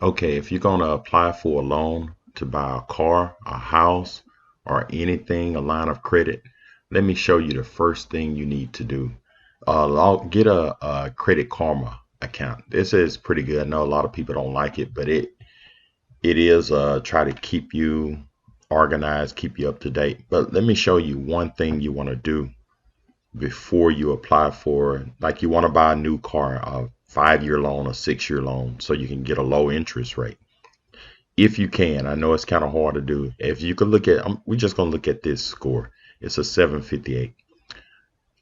Okay, if you're going to apply for a loan to buy a car, a house, or anything, a line of credit, let me show you the first thing you need to do. Get a Credit Karma account. This is pretty good. I know a lot of people don't like it, but it is try to keep you organized, keep you up to date. But let me show you one thing you want to do before you apply for, like you want to buy a new car, a 5-year loan, a 6-year loan, so you can get a low interest rate. If you can, I know it's kind of hard to do. If you could look at, we're just going to look at this score. It's a 758.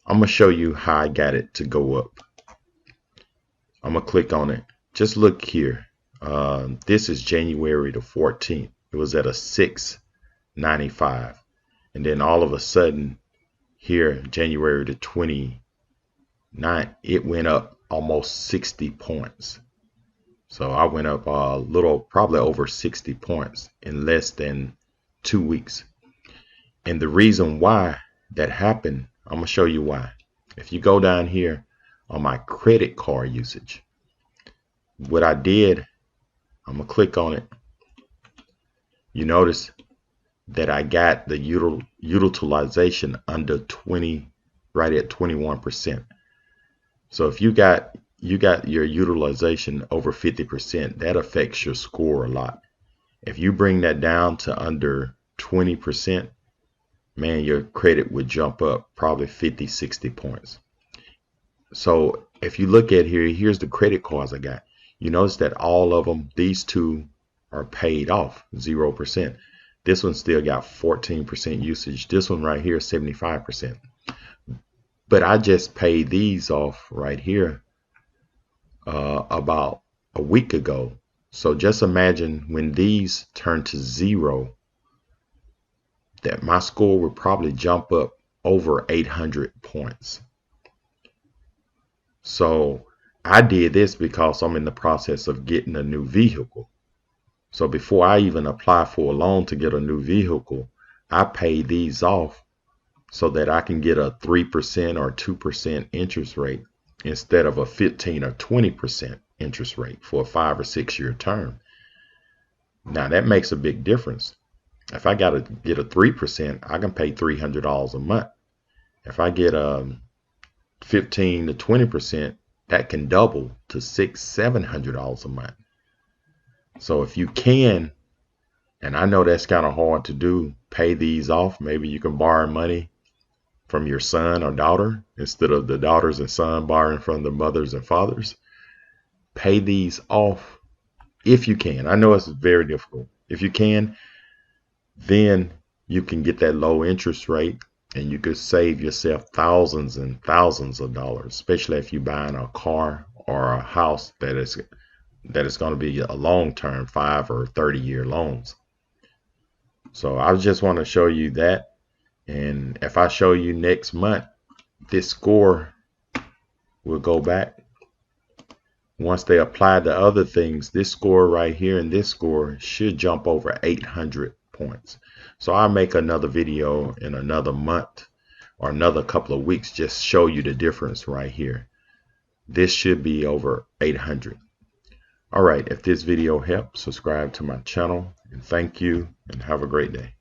I'm going to show you how I got it to go up. I'm going to click on it. Just look here. This is January the 14th. It was at a 695. And then all of a sudden, here, January the 29th, it went up almost 60 points. So I went up a little, probably over 60 points in less than 2 weeks. And the reason why that happened, I'm going to show you why. If you go down here on my credit card usage, what I did, I'm going to click on it. You notice that I got the utilization under 20, right at 21%. So if you got your utilization over 50%, that affects your score a lot. If you bring that down to under 20%, man, your credit would jump up probably 50, 60 points. So if you look at here, here's the credit cards I got. You notice that all of them, these two are paid off 0%. This one still got 14% usage. This one right here, 75%. But I just paid these off right here about a week ago. So just imagine when these turn to 0, that my score would probably jump up over 800 points. So I did this because I'm in the process of getting a new vehicle. So before I even apply for a loan to get a new vehicle, I pay these off so that I can get a 3% or 2% interest rate instead of a 15 or 20% interest rate for a 5 or 6 year term. Now that makes a big difference. If I got to get a 3%, I can pay $300 a month. If I get a 15 to 20%, that can double to $600-700 a month. So if you can, and I know that's kind of hard to do, pay these off. Maybe you can borrow money from your son or daughter instead of the daughters and son borrowing from the mothers and fathers. Pay these off if you can. I know it's very difficult. If you can, then you can get that low interest rate and you could save yourself thousands and thousands of dollars, especially if you're buying a car or a house that is going to be a long-term 5 or 30-year loans. So I just want to show you that. And if I show you next month, this score will go back. Once they apply the other things, this score right here and this score should jump over 800 points. So I'll make another video in another month or another couple of weeks, just show you the difference right here. This should be over 800. All right, if this video helped, subscribe to my channel, and thank you and have a great day.